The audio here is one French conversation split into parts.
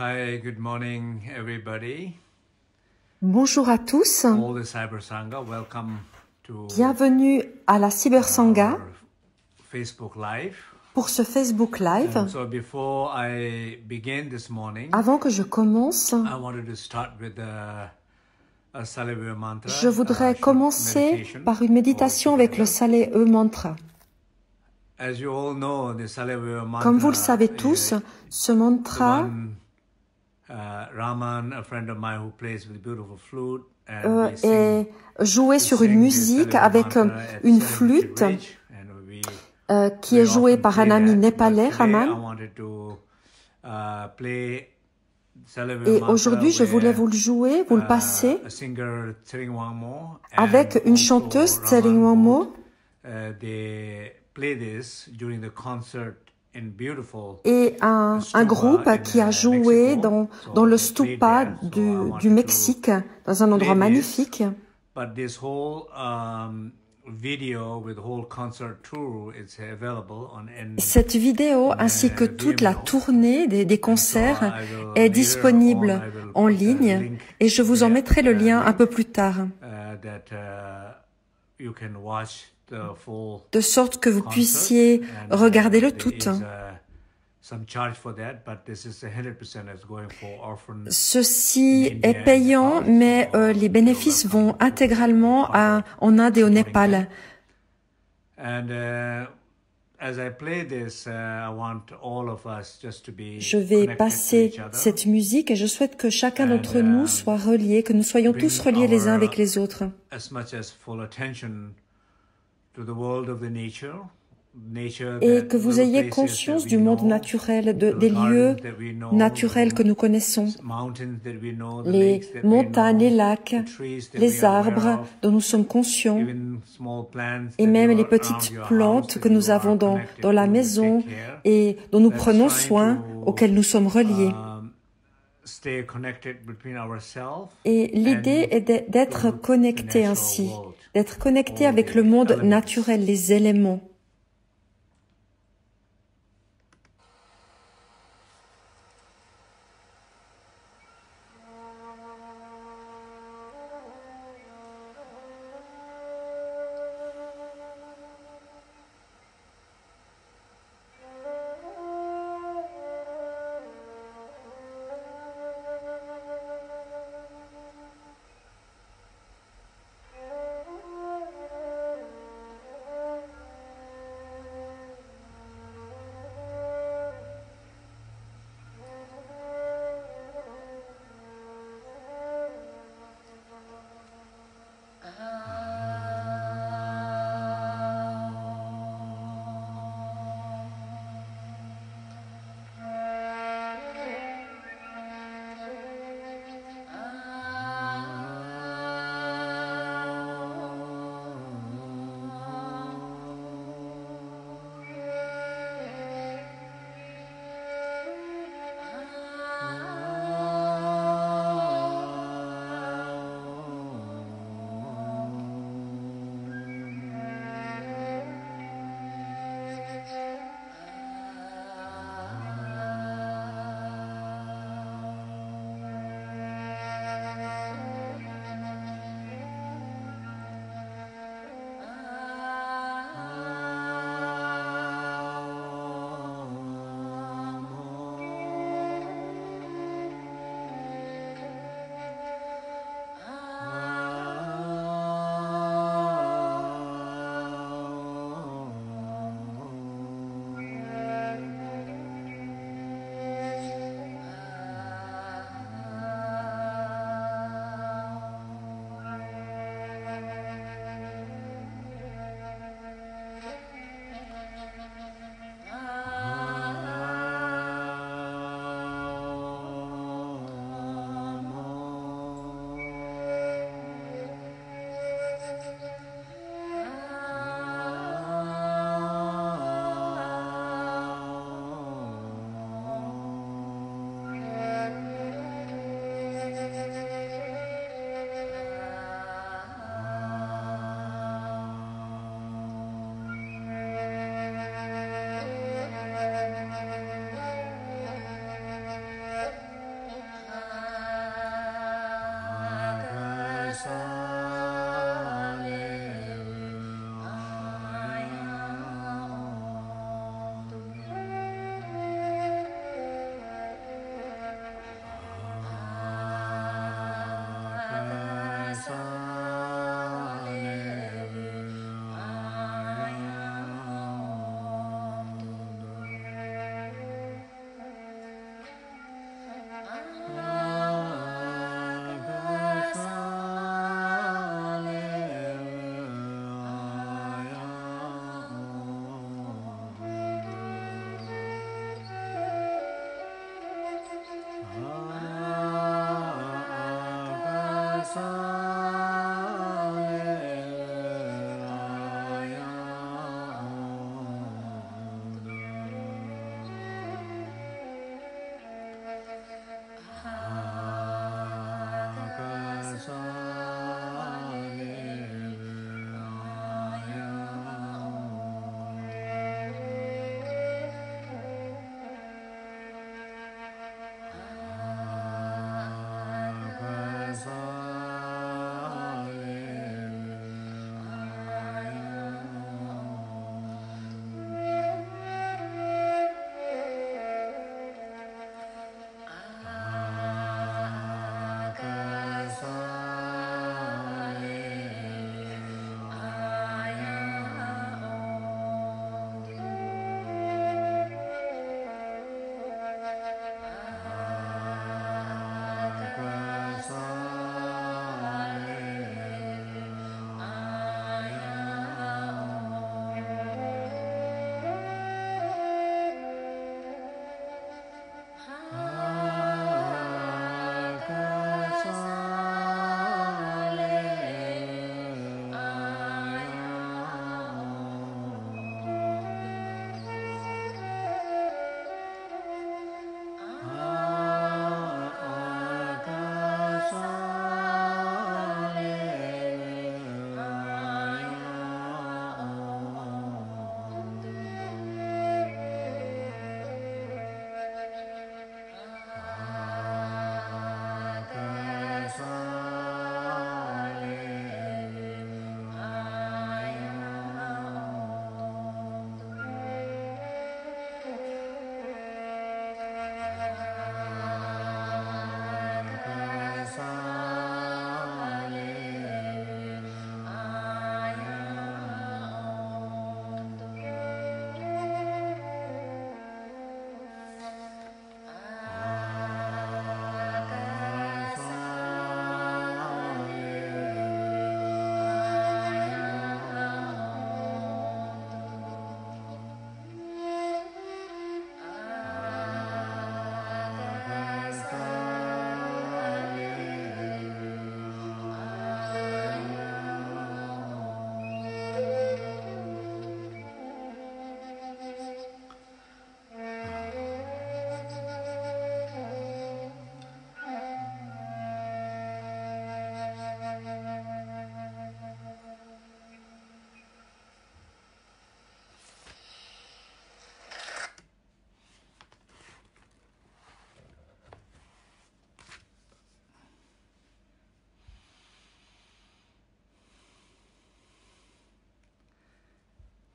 Hi, good morning, everybody. Bonjour à tous, All the Cyber Sangha, welcome to bienvenue à la Cyber Sangha our Facebook Live. pour ce Facebook Live. And so before I begin this morning, Avant que je commence, I wanted to start with a Salve mantra. je voudrais short commencer meditation par une méditation avec le altogether. Salve mantra. As you all know, the Salve mantra, Comme vous le savez tous, ce the mantra one, Raman, a friend of mine who plays with a beautiful flute, and we sing, est joué sur une musique avec une flûte qui est jouée par un ami népalais, Raman. Et aujourd'hui, je voulais vous le jouer, vous le passer avec une chanteuse, Tsering Wanmo, et un groupe qui a joué dans le stupa du Mexique, dans un endroit magnifique. Cette vidéo ainsi que toute la tournée des concerts est disponible en ligne et je vous en mettrai le lien un peu plus tard, de sorte que vous puissiez regarder le tout. Ceci est payant, mais les bénéfices vont intégralement en Inde et au Népal. Je vais passer cette musique et je souhaite que chacun d'entre nous soit relié, que nous soyons tous reliés les uns avec les autres. Et que vous ayez conscience du monde naturel, des lieux naturels que nous connaissons, les montagnes, les lacs, les arbres dont nous sommes conscients, et même les petites plantes que nous avons dans la maison et dont nous prenons soin, auxquelles nous sommes reliés. Et l'idée est d'être connecté ainsi, d'être connecté avec le monde naturel, les éléments.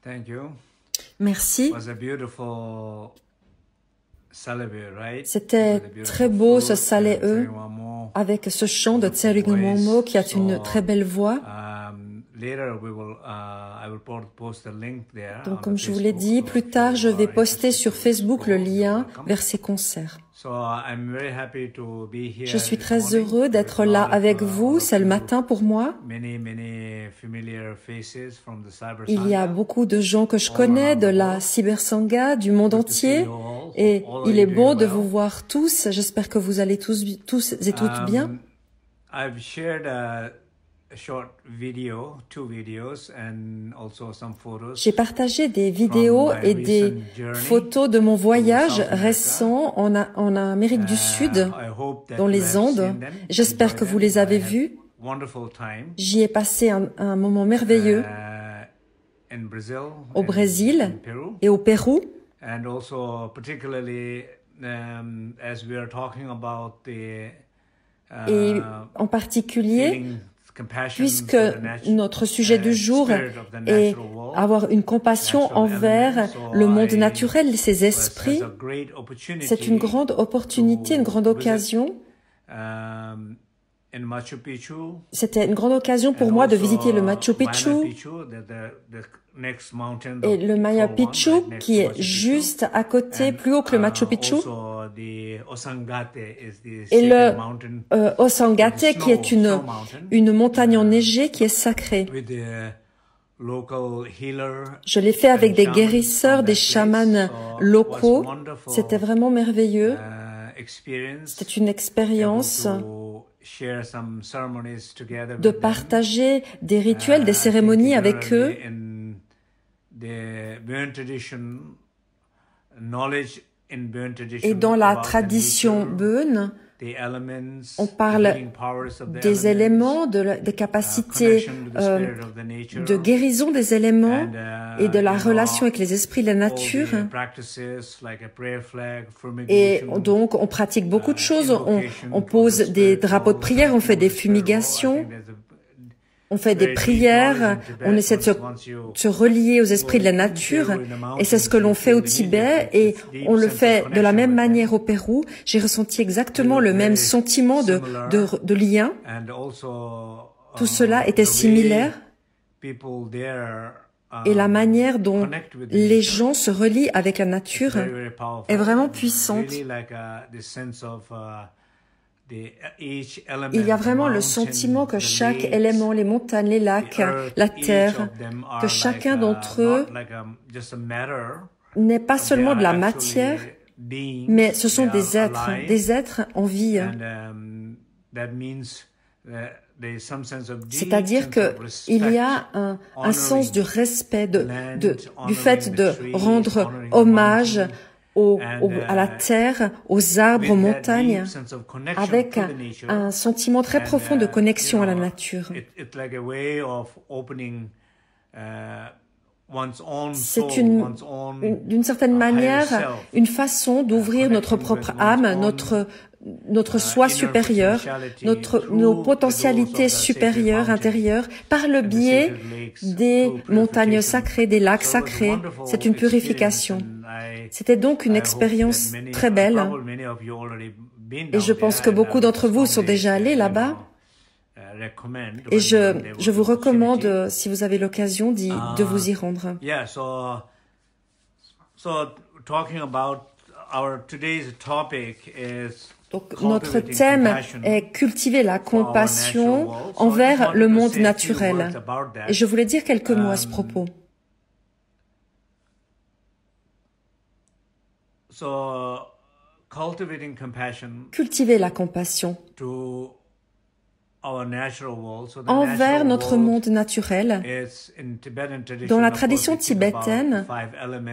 Thank you. Merci. It was a beautiful celebrate, right? C'était très beau ce Salée avec ce chant de Tseringomomo qui a une très belle voix. Donc, comme je vous l'ai dit, plus tard, je vais poster sur Facebook le lien vers ces concerts. Je suis très heureux d'être là avec vous. C'est le matin pour moi. Il y a beaucoup de gens que je connais de la Cybersangha, du monde entier. Et il est beau de vous voir tous. J'espère que vous allez tous et toutes bien. J'ai partagé des vidéos et des photos de mon voyage récent en Amérique du Sud, dans les Andes. J'espère que vous les avez vus. J'y ai passé un moment merveilleux au Brésil et au Pérou. Et en particulier, puisque notre sujet du jour est avoir une compassion envers le monde naturel et ses esprits, c'est une grande opportunité, une grande occasion. C'était une grande occasion pour moi de visiter le Machu Picchu et le Maya Picchu qui est juste à côté, plus haut que le Machu Picchu, et le Osangate qui est une montagne enneigée qui est sacrée. Je l'ai fait avec des guérisseurs, des chamans locaux. C'était vraiment merveilleux. C'était une expérience de partager des rituels, des cérémonies avec eux. Et dans la tradition Bön, on parle des éléments, des capacités de guérison des éléments et de la relation avec les esprits de la nature. Et donc, on pratique beaucoup de choses. On pose des drapeaux de prière, on fait des fumigations. On fait des prières, on essaie de se relier aux esprits de la nature, et c'est ce que l'on fait au Tibet, et on le fait de la même manière au Pérou. J'ai ressenti exactement le même sentiment de lien. Tout cela était similaire, et la manière dont les gens se relient avec la nature est vraiment puissante. Il y a vraiment le sentiment que chaque élément, les montagnes, les lacs, la terre, que chacun d'entre eux n'est pas seulement de la matière, mais ce sont des êtres en vie. C'est-à-dire qu'il y a un sens du respect, du fait de rendre hommage à la terre, aux arbres, aux montagnes, avec un sentiment très profond de connexion à la nature. C'est d'une certaine manière une façon d'ouvrir notre propre âme, notre soi supérieur, nos potentialités supérieures, intérieures, par le biais des montagnes sacrées, des lacs sacrés. C'est une purification. C'était donc une expérience très belle. Et je pense que beaucoup d'entre vous sont déjà allés là-bas. Et je vous recommande, si vous avez l'occasion, de vous y rendre. Donc, notre thème est cultiver la compassion envers le monde naturel. Et je voulais dire quelques mots à ce propos. Cultiver la compassion envers notre monde naturel. Dans la tradition tibétaine,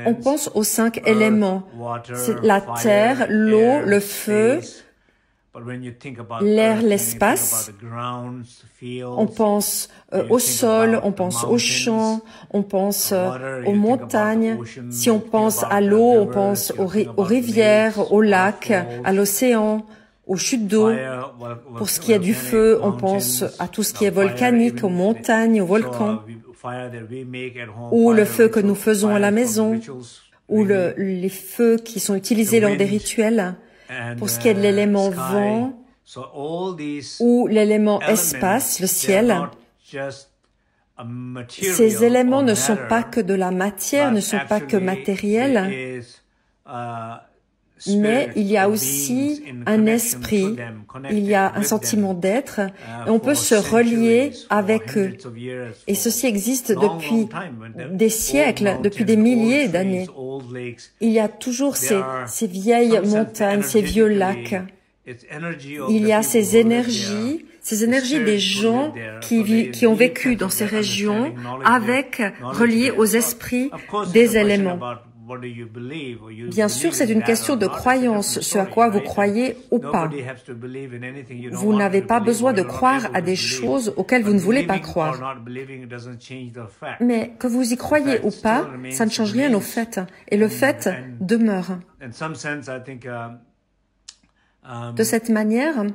on pense aux 5 éléments. C'est la terre, l'eau, le feu, l'air, l'espace. On pense au sol, on pense aux champs, on pense aux montagnes. Si on pense à l'eau, on pense aux rivières, aux lacs, à l'océan, aux chutes d'eau. Pour ce qui est du feu, on pense à tout ce qui est volcanique, aux montagnes, aux volcans. ou le feu que nous faisons à la maison, ou les feux qui sont utilisés lors des rituels. Pour ce qui est de l'élément vent, ou l'élément espace, le ciel, ces éléments ne sont pas que de la matière, ne sont pas que matériels, mais il y a aussi un esprit, il y a un sentiment d'être, et on peut se relier avec eux. Et ceci existe depuis des siècles, depuis des milliers d'années. Il y a toujours ces vieilles montagnes, ces vieux lacs. Il y a ces énergies des gens qui ont vécu dans ces régions avec, reliées aux esprits des éléments. Bien sûr, c'est une question de croyance, ce à quoi vous croyez ou pas. Vous n'avez pas besoin de croire à des choses auxquelles vous ne voulez pas croire. Mais que vous y croyez ou pas, ça ne change rien au fait. Et le fait demeure. De cette manière,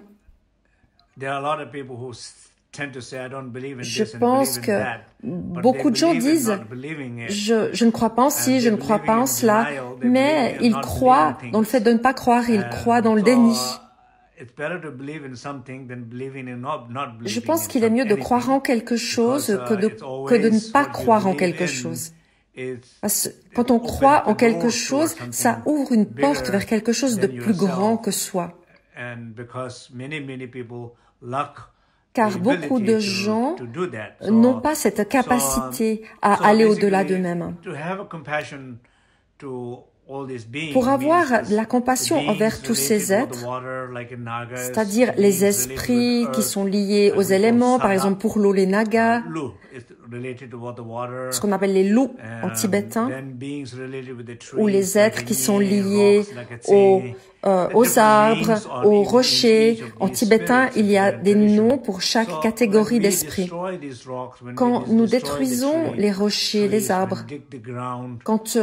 je pense que beaucoup de gens disent « je ne crois pas en ci, je ne crois pas en cela », mais ils croient dans le fait de ne pas croire, ils croient dans le déni. Je pense qu'il est mieux de croire en quelque chose que de ne pas croire en quelque chose. Parce que quand on croit en quelque chose, ça ouvre une porte vers quelque chose de plus grand que soi. Car beaucoup de gens n'ont pas cette capacité à aller au-delà d'eux-mêmes. Pour avoir de la compassion envers tous ces êtres, c'est-à-dire les esprits qui sont liés aux éléments, par exemple pour l'eau, les nagas, ce qu'on appelle les loups en tibétain, ou les êtres qui sont liés aux arbres, aux rochers. En tibétain, il y a des noms pour chaque catégorie d'esprit. Quand nous détruisons les rochers, les arbres, quand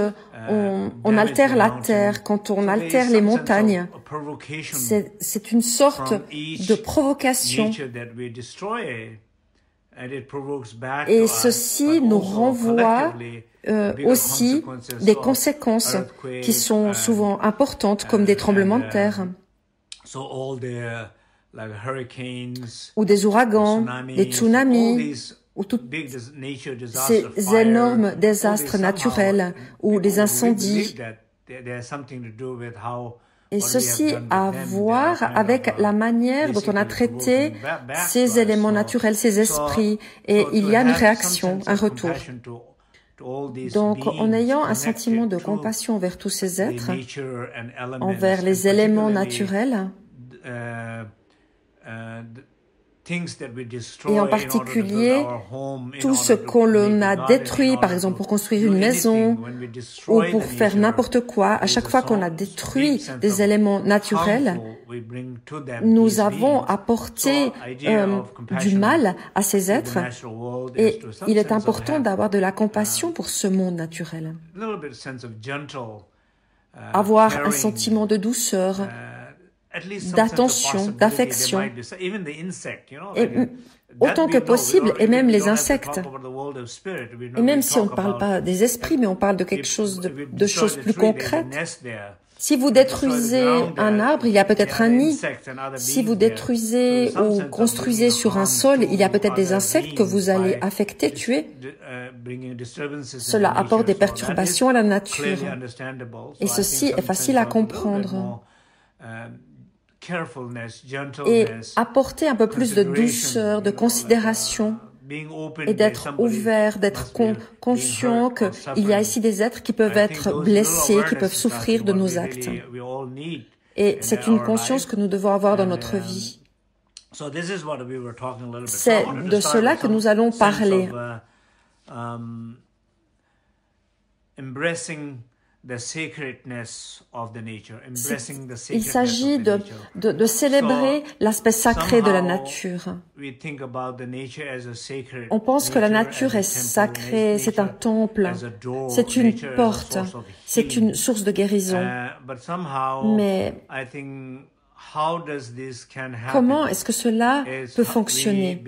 on altère la terre, quand on altère les montagnes, c'est une sorte de provocation. Et ceci nous renvoie aussi des conséquences qui sont souvent importantes, comme des tremblements de terre, ou des ouragans, des tsunamis, ou tous ces énormes désastres naturels, ou des incendies. Et ceci a à voir avec la manière dont on a traité ces éléments naturels, ces esprits, et il y a une réaction, un retour. Donc, en ayant un sentiment de compassion envers tous ces êtres, envers les éléments naturels, et en particulier tout ce qu'on a détruit, par exemple pour construire une maison ou pour faire n'importe quoi, à chaque fois qu'on a détruit des éléments naturels, nous avons apporté du mal à ces êtres et il est important d'avoir de la compassion pour ce monde naturel. Avoir un sentiment de douceur, d'attention, d'affection, et autant que possible, et même les insectes. Et même si on ne parle pas des esprits, mais on parle de quelque chose de choses plus concrètes. Si vous détruisez un arbre, il y a peut-être un nid. Si vous détruisez ou construisez sur un sol, il y a peut-être des insectes que vous allez affecter, tuer. Cela apporte des perturbations à la nature. Et ceci est facile à comprendre. Et apporter un peu plus de douceur, de considération et d'être ouvert, d'être conscient qu'il y a ici des êtres qui peuvent être blessés, qui peuvent souffrir de nos actes. Et c'est une conscience que nous devons avoir dans notre vie. C'est de cela que nous allons parler. Il s'agit de célébrer l'aspect sacré de la nature. On pense que la nature est sacrée, c'est un temple, c'est une porte, c'est une source de guérison. Mais comment est-ce que cela peut fonctionner?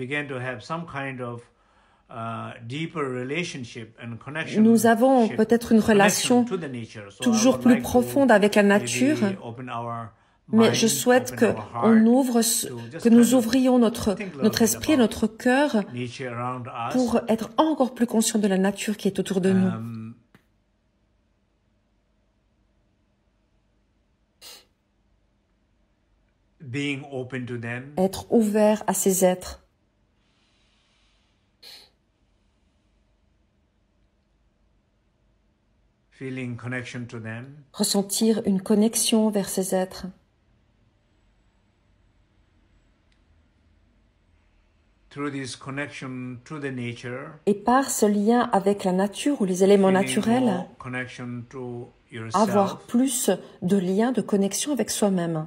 nous avons peut-être une relation toujours plus profonde avec la nature, mais je souhaite que nous ouvrions notre esprit et notre cœur pour être encore plus conscients de la nature qui est autour de nous. Être ouvert à ces êtres. Ressentir une connexion vers ces êtres. Et par ce lien avec la nature ou les éléments naturels, avoir plus de liens, de connexion avec soi-même.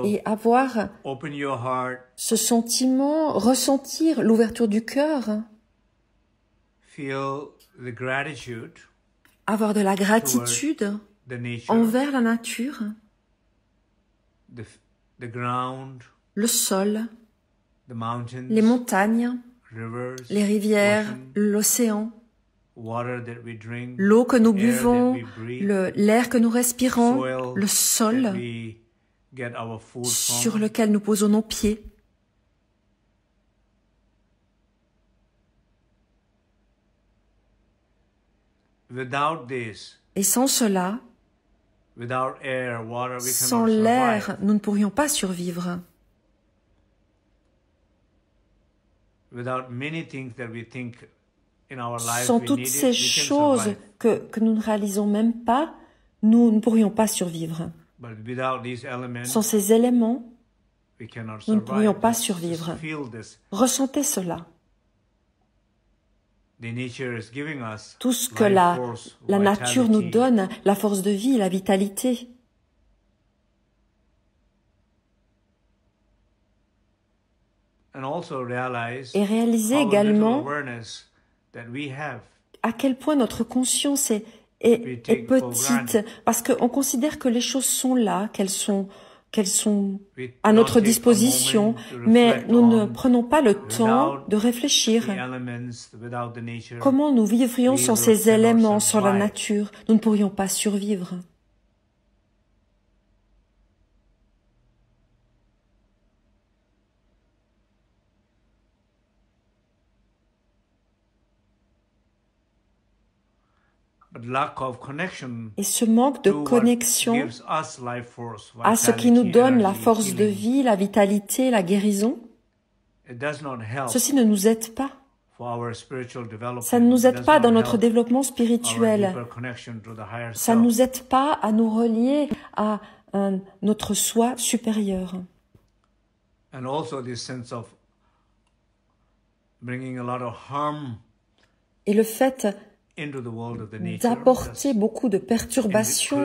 Et avoir ce sentiment, ressentir l'ouverture du cœur, avoir de la gratitude envers la nature, le sol, les montagnes, les rivières, l'océan, l'eau que nous buvons, l'air que nous respirons, le sol sur lequel nous posons nos pieds. Et sans cela, sans l'air, nous ne pourrions pas survivre. Sans toutes ces choses que nous ne réalisons même pas, nous ne pourrions pas survivre. Sans ces éléments, nous ne pourrions pas survivre. Ressentez cela. Tout ce que la nature nous donne, la force de vie, la vitalité. Et réaliser également à quel point notre conscience est petite, parce qu'on considère que les choses sont là, qu'elles sont à notre disposition, mais nous ne prenons pas le temps de réfléchir. Comment nous vivrions sans ces éléments, sans la nature? Nous ne pourrions pas survivre. Et ce manque de connexion à ce qui nous donne la force de vie, la vitalité, la guérison, ceci ne nous aide pas. Ça ne nous aide pas dans notre développement spirituel. Ça ne nous aide pas à nous relier à notre soi supérieur. Et le fait d'apporter beaucoup de perturbations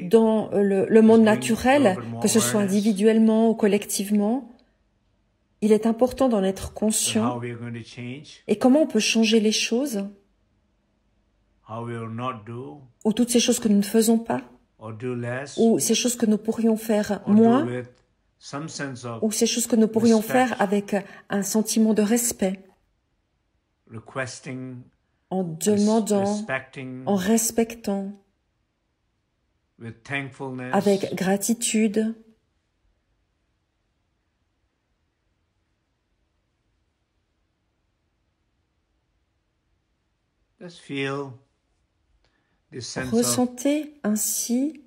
dans le monde naturel, que ce soit individuellement ou collectivement, il est important d'en être conscient. Et comment on peut changer les choses, ou toutes ces choses que nous ne faisons pas, ou ces choses que nous pourrions faire moins, ou ces choses que nous pourrions faire avec un sentiment de respect, en demandant, en respectant, avec gratitude. Ressentez ainsi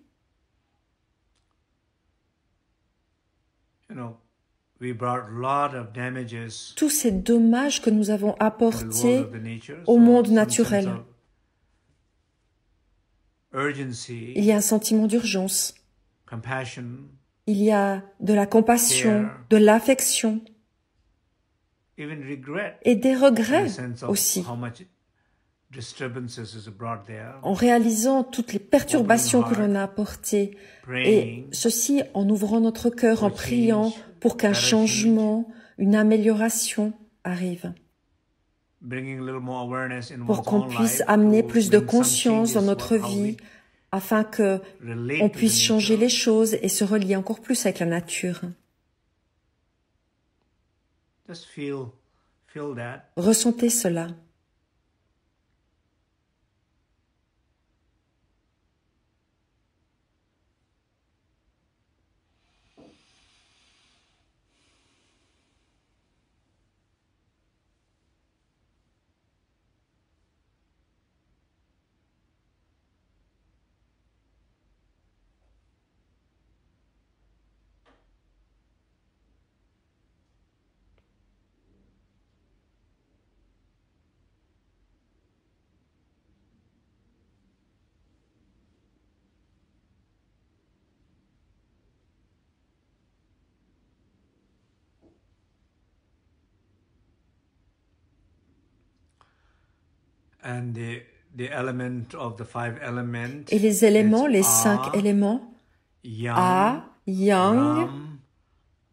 tous ces dommages que nous avons apportés au monde naturel. Il y a un sentiment d'urgence. Il y a de la compassion, de l'affection. et des regrets aussi, en réalisant toutes les perturbations que l'on a apportées, et ceci en ouvrant notre cœur, en priant pour qu'un changement, une amélioration arrive, pour qu'on puisse amener plus de conscience dans notre vie, afin que on puisse changer les choses et se relier encore plus avec la nature. Ressentez cela. Et les éléments, les 5 éléments, A, Yang,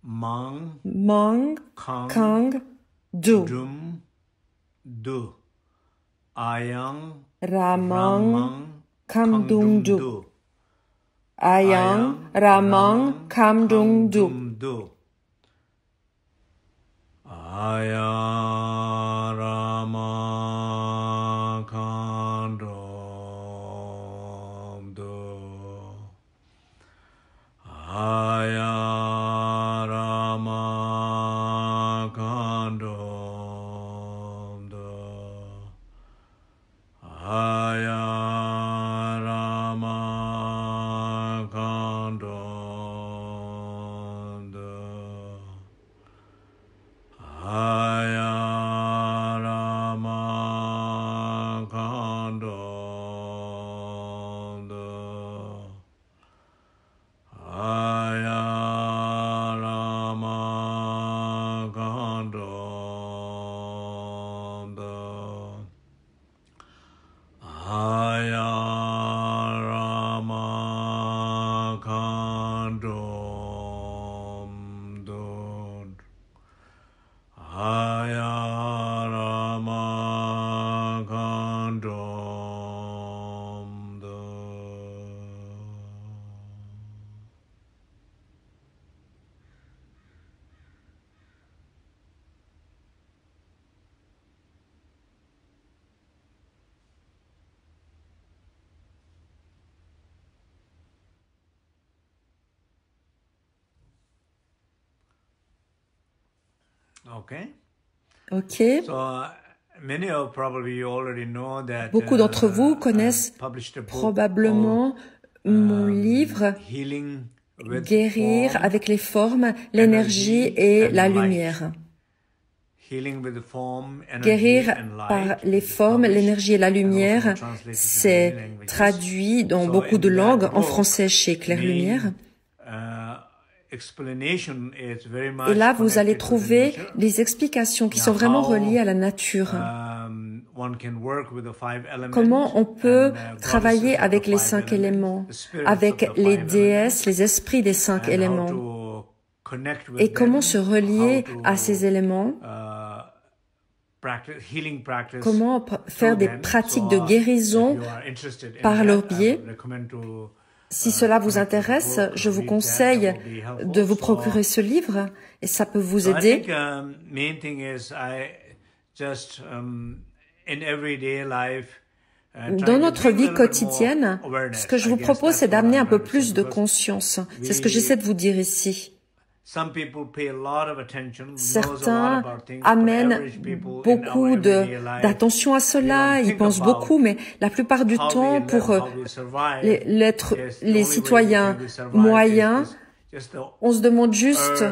Mang, Kang, Du. Ramang, Kamdung, Du. Ayang, Ramang, Kamdung, Du. Ayang, Ramang, Ok. Beaucoup d'entre vous connaissent probablement mon livre Guérir avec les formes, l'énergie et la lumière. Guérir par les formes, l'énergie et la lumière, c'est traduit dans beaucoup de langues, en français chez Claire Lumière. Et là, vous allez trouver les explications qui sont vraiment reliées à la nature. Comment on peut travailler avec les 5 éléments, avec les déesses, les esprits des 5 éléments, et comment se relier à ces éléments, comment faire des pratiques de guérison par leur biais. Si cela vous intéresse, je vous conseille de vous procurer ce livre et ça peut vous aider. Dans notre vie quotidienne, ce que je vous propose, c'est d'amener un peu plus de conscience. C'est ce que j'essaie de vous dire ici. Certains amènent beaucoup d'attention à cela, ils pensent beaucoup, mais la plupart du temps, pour les citoyens moyens, on se demande juste,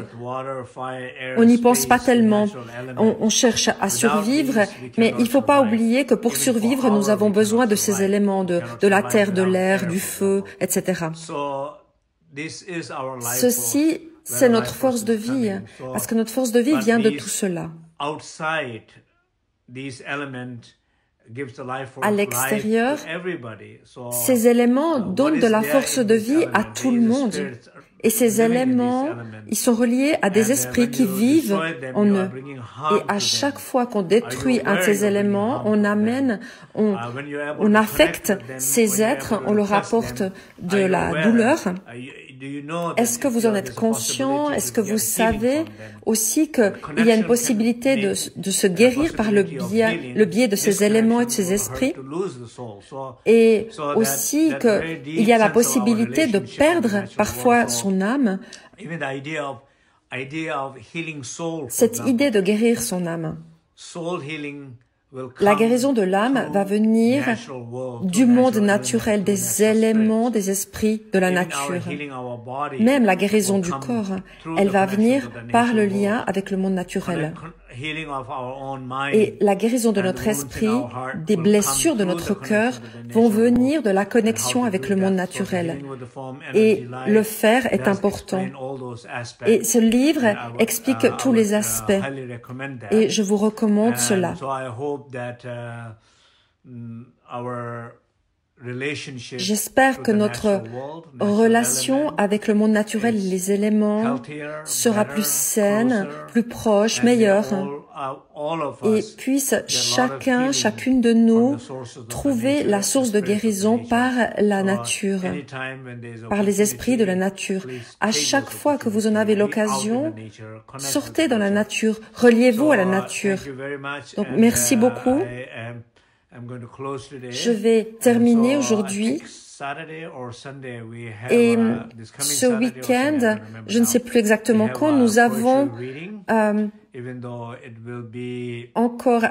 on n'y pense pas tellement, on cherche à survivre, mais il ne faut pas oublier que pour survivre, nous avons besoin de ces éléments, de la terre, de l'air, du feu, etc. Ceci, c'est notre force de vie, parce que notre force de vie vient de tout cela. à l'extérieur, ces éléments donnent de la force de vie à tout le monde. Et ces éléments, ils sont reliés à des esprits qui vivent en eux. Et à chaque fois qu'on détruit un de ces éléments, on affecte ces êtres, on leur apporte de la douleur. Est-ce que vous en êtes conscient? Est-ce que vous savez aussi qu'il y a une possibilité de se guérir par le biais de ces éléments et de ces esprits? Et aussi qu'il y a la possibilité de perdre parfois son âme. Cette idée de guérir son âme. La guérison de l'âme va venir du monde naturel, des éléments, des esprits de la nature. Même la guérison du corps, elle va venir par le lien avec le monde naturel. Et la guérison de notre esprit, des blessures de notre cœur vont venir de la connexion avec le monde naturel. Et le faire est important. Et ce livre explique tous les aspects. Et je vous recommande cela. J'espère que notre relation avec le monde naturel et les éléments sera plus saine, plus proche, meilleure, et puisse chacune de nous trouver la source de guérison par la nature, par les esprits de la nature. À chaque fois que vous en avez l'occasion, sortez dans la nature, reliez-vous à la nature. Donc, merci beaucoup. Je vais terminer aujourd'hui. Et ce week-end, je ne sais plus exactement quand, nous avons encore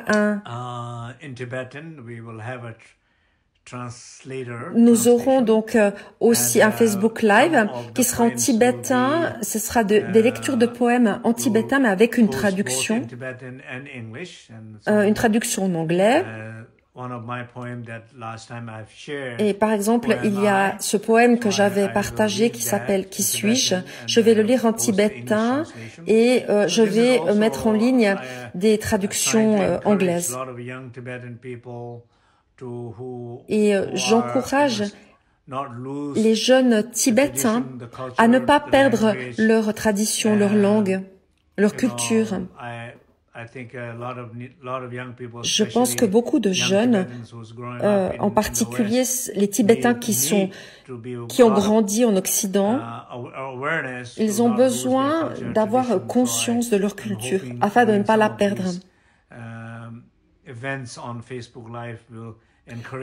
nous aurons donc aussi un Facebook Live qui sera en tibétain. Ce sera des lectures de poèmes en tibétain, mais avec une traduction en anglais. Et par exemple, il y a ce poème que j'avais partagé qui s'appelle « Qui suis-je ?» Je vais le lire en tibétain et je vais mettre en ligne des traductions anglaises. Et j'encourage les jeunes Tibétains à ne pas perdre leur tradition, leur langue, leur culture. Je pense que beaucoup de jeunes, en particulier les Tibétains qui ont grandi en Occident, ils ont besoin d'avoir conscience de leur culture afin de ne pas la perdre.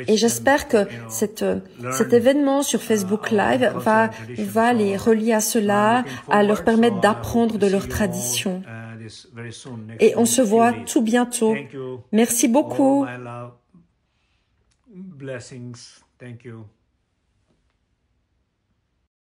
Et j'espère que cet événement sur Facebook Live va les relier à cela, à leur permettre d'apprendre de leur tradition. Et on se voit tout bientôt. Merci beaucoup.